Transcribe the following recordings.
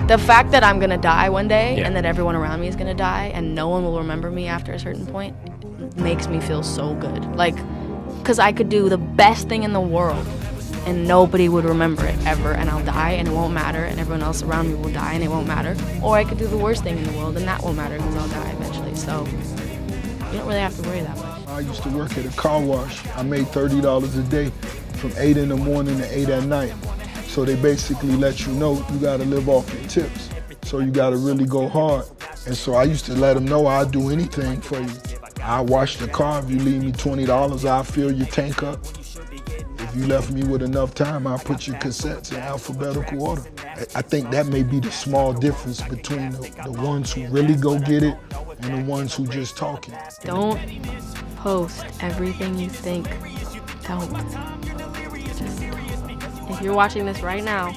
The fact that I'm gonna die one day and that everyone around me is gonna die and no one will remember me after a certain point makes me feel so good. Like, because I could do the best thing in the world and nobody would remember it ever, and I'll die and it won't matter, and everyone else around me will die and it won't matter. Or I could do the worst thing in the world and that won't matter because I'll die eventually. So you don't really have to worry that much. I used to work at a car wash. I made $30 a day from 8 in the morning to 8 at night. So they basically let you know you gotta live off your tips. So you gotta really go hard. And so I used to let them know I'd do anything for you. I'll wash the car. If you leave me $20, I'll fill your tank up. If you left me with enough time, I'll put your cassettes in alphabetical order. I think that may be the small difference between the ones who really go get it and the ones who just talking. Don't post everything you think. Don't. Just don't. If you're watching this right now,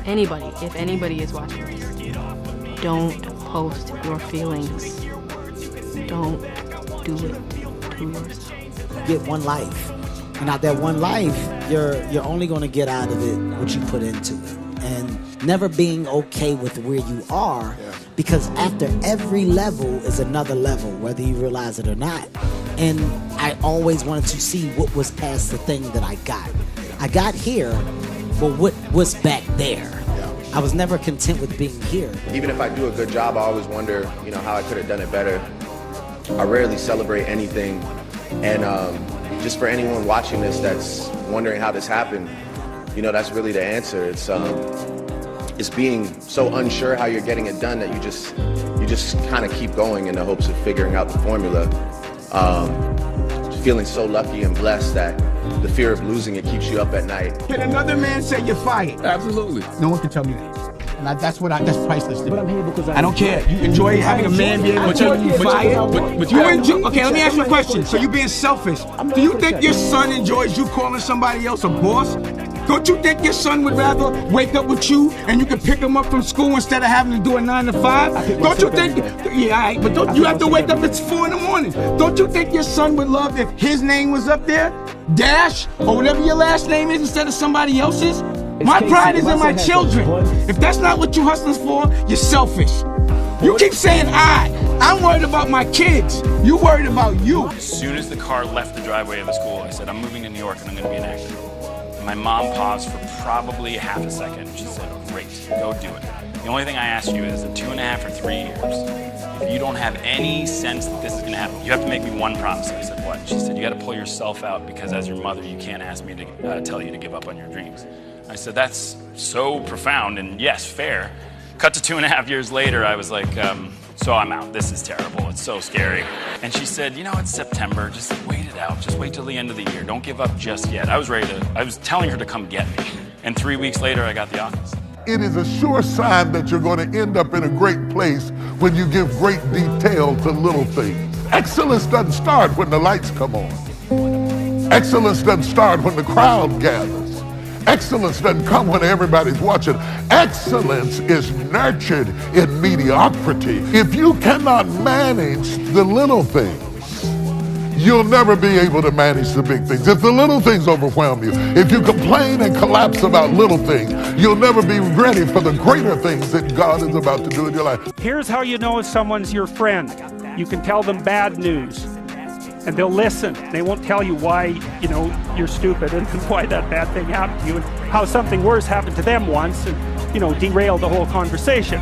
anybody, if anybody is watching this, don't post your feelings. Don't do it to yourself. You get one life. And out that one life, you're only going to get out of it what you put into it. And never being okay with where you are, because after every level is another level, whether you realize it or not. And I always wanted to see what was past the thing that I got. I got here, but what was back there? I was never content with being here. Even if I do a good job, I always wonder, how I could have done it better. I rarely celebrate anything. And just for anyone watching this that's wondering how this happened, that's really the answer. It's being so unsure how you're getting it done that you just kind of keep going in the hopes of figuring out the formula. Feeling so lucky and blessed that the fear of losing it keeps you up at night. Can another man say you're fired? Absolutely. No one can tell me that. And that's priceless to me. But I'm here because I don't care. You enjoy having a man be able to tell you fired? But you enjoy. Okay, let me ask you a question. So you being selfish. Do you think your son enjoys you calling somebody else a boss? Don't you think your son would rather wake up with you and you can pick him up from school instead of having to do a 9 to 5? Don't you think? Yeah, all right, but don't you have to wake up at 4 in the morning? Don't you think your son would love if his name was up there, Dash, or whatever your last name is instead of somebody else's? My pride is in my children. If that's not what you hustling for, you're selfish. You keep saying I'm worried about my kids. You worried about you. As soon as the car left the driveway of the school, I said, I'm moving to New York and I'm going to be an actor. And my mom paused for probably half a second. She said, great, go do it. The only thing I ask you is in 2.5 or 3 years, if you don't have any sense that this is going to happen, you have to make me one promise. I said, what? She said, you got to pull yourself out because as your mother, you can't ask me to tell you to give up on your dreams. I said, that's so profound and yes, fair. Cut to 2.5 years later, I was like, so I'm out. This is terrible. It's so scary. And she said, it's September. Just wait it out. Just wait till the end of the year. Don't give up just yet. I was telling her to come get me. And 3 weeks later, I got the office. It is a sure sign that you're going to end up in a great place when you give great detail to little things. Excellence doesn't start when the lights come on. Excellence doesn't start when the crowd gathers. Excellence doesn't come when everybody's watching. Excellence is nurtured in mediocrity. If you cannot manage the little things, you'll never be able to manage the big things. If the little things overwhelm you, if you complain and collapse about little things, you'll never be ready for the greater things that God is about to do in your life. Here's how you know if someone's your friend. You can tell them bad news, and they'll listen. They won't tell you why, you're stupid and why that bad thing happened to you and how something worse happened to them once and, derail the whole conversation.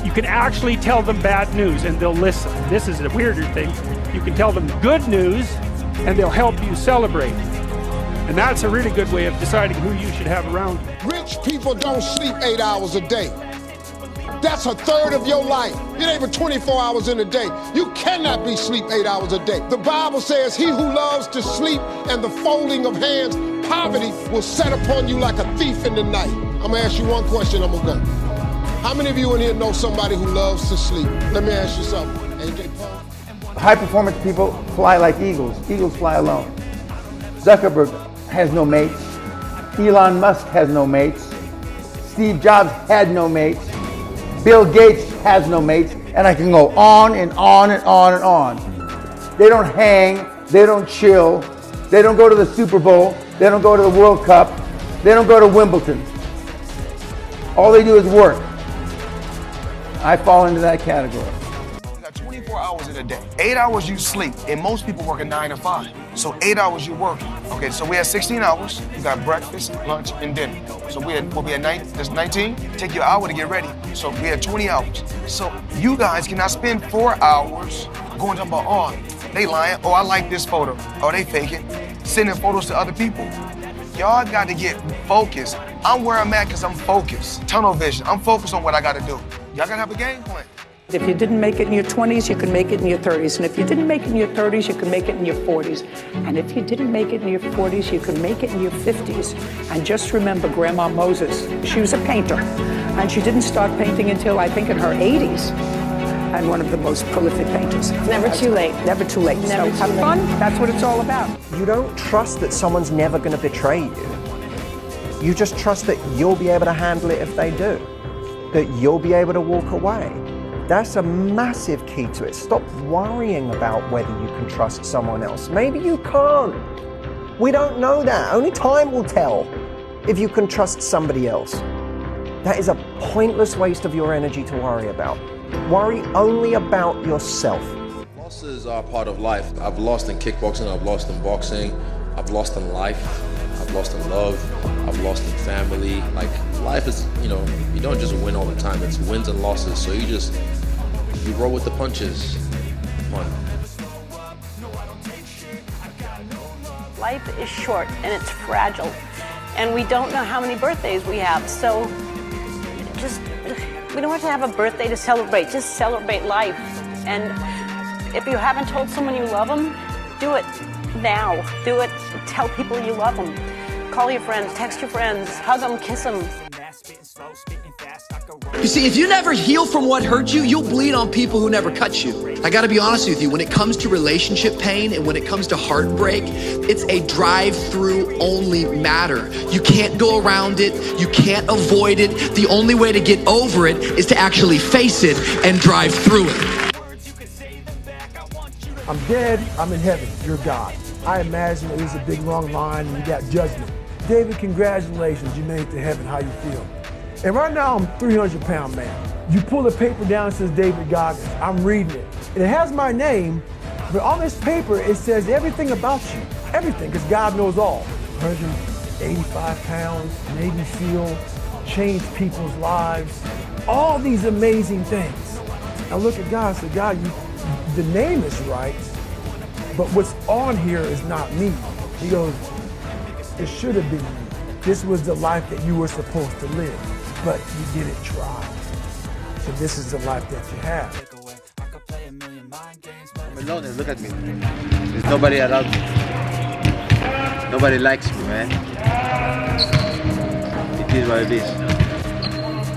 You can actually tell them bad news and they'll listen. This is the weirder thing. You can tell them good news and they'll help you celebrate. And that's a really good way of deciding who you should have around. Rich people don't sleep 8 hours a day. That's a third of your life. It ain't but 24 hours in a day. You cannot be sleep 8 hours a day. The Bible says, he who loves to sleep and the folding of hands, poverty will set upon you like a thief in the night. I'm gonna ask you one question, I'm gonna go. How many of you in here know somebody who loves to sleep? Let me ask you something. AJ Paul? High performance people fly like eagles. Eagles fly alone. Zuckerberg has no mates. Elon Musk has no mates. Steve Jobs had no mates. Bill Gates has no mates, and I can go on and on and on and on. They don't hang, they don't chill, they don't go to the Super Bowl, they don't go to the World Cup, they don't go to Wimbledon. All they do is work. I fall into that category. You got 24 hours in a day. 8 hours you sleep, and most people work a 9 to 5. So 8 hours you working. Okay, so we had 16 hours. You got breakfast, lunch, and dinner. So we'll be at 19. Take you an hour to get ready. So we had 20 hours. So you guys cannot spend 4 hours going to about, oh, they lying. Oh, I like this photo. Oh, they faking. Sending photos to other people. Y'all got to get focused. I'm where I'm at because I'm focused. Tunnel vision. I'm focused on what I got to do. Y'all got to have a game plan. If you didn't make it in your 20s, you can make it in your 30s. And if you didn't make it in your 30s, you can make it in your 40s. And if you didn't make it in your 40s, you can make it in your 50s. And just remember Grandma Moses. She was a painter. And she didn't start painting until, I think, in her 80s. And one of the most prolific painters. Never too late. Never too late. Never So have fun. That's what it's all about. You don't trust that someone's never going to betray you. You just trust that you'll be able to handle it if they do. That you'll be able to walk away. That's a massive key to it. Stop worrying about whether you can trust someone else. Maybe you can't. We don't know that. Only time will tell if you can trust somebody else. That is a pointless waste of your energy to worry about. Worry only about yourself. Losses are part of life. I've lost in kickboxing, I've lost in boxing, I've lost in life, I've lost in love, I've lost in family. Like, life is, you don't just win all the time. It's wins and losses. So you roll with the punches. Come on. Life is short and it's fragile. And we don't know how many birthdays we have. So we don't have to have a birthday to celebrate. Just celebrate life. And if you haven't told someone you love them, do it now. Do it. Tell people you love them. Call your friends, text your friends, hug them, kiss them. You see, if you never heal from what hurt you, you'll bleed on people who never cut you. I gotta be honest with you, when it comes to relationship pain and when it comes to heartbreak, it's a drive-through only matter. You can't go around it, you can't avoid it. The only way to get over it is to actually face it and drive through it. I'm dead, I'm in heaven, you're God. I imagine it was a big long line and you got judgment. David, congratulations, you made it to heaven, how you feel? And right now I'm a 300-pound man. You pull the paper down, it says David Goggins. I'm reading it. And it has my name, but on this paper it says everything about you. Everything, because God knows all. 185 pounds, Navy SEAL, changed people's lives. All these amazing things. I look at God and say, God, the name is right, but what's on here is not me. He goes, it should have been you. This was the life that you were supposed to live, but you didn't try. So this is the life that you have. I'm alone, look at me. There's nobody around me. Nobody likes me, man. It is what it is.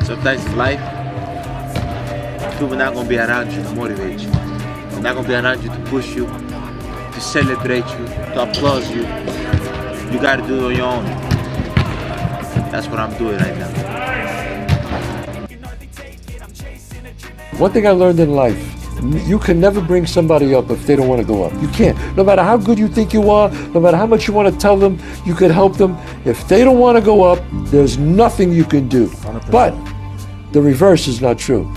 Sometimes in life, people are not going to be around you to motivate you. They're not going to be around you to push you, to celebrate you, to applaud you. You got to do it on your own. That's what I'm doing right now. One thing I learned in life, you can never bring somebody up if they don't want to go up. You can't. No matter how good you think you are, no matter how much you want to tell them, you could help them. If they don't want to go up, there's nothing you can do. 100%. But the reverse is not true.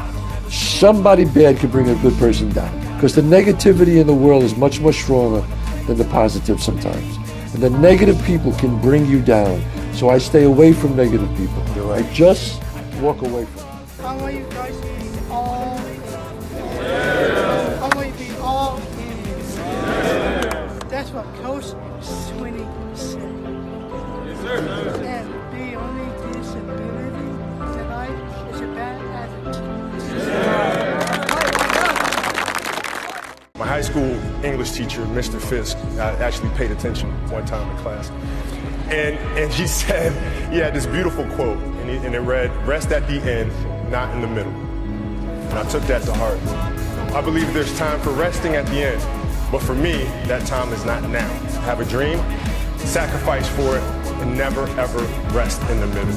Somebody bad can bring a good person down. Because the negativity in the world is much more stronger than the positive sometimes. And the negative people can bring you down. So I stay away from negative people. I just walk away from them. I want you guys to be all in. Yeah. I want you to be all in. Yeah. That's what Coach Swinney said. Yes, sir. And the only disability tonight is a bad attitude. Yeah. My high school English teacher, Mr. Fisk, I actually paid attention one time in class. And he said, he had this beautiful quote, and it read, "Rest at the end, not in the middle." And I took that to heart. I believe there's time for resting at the end, but for me, that time is not now. Have a dream, sacrifice for it, and never ever rest in the middle.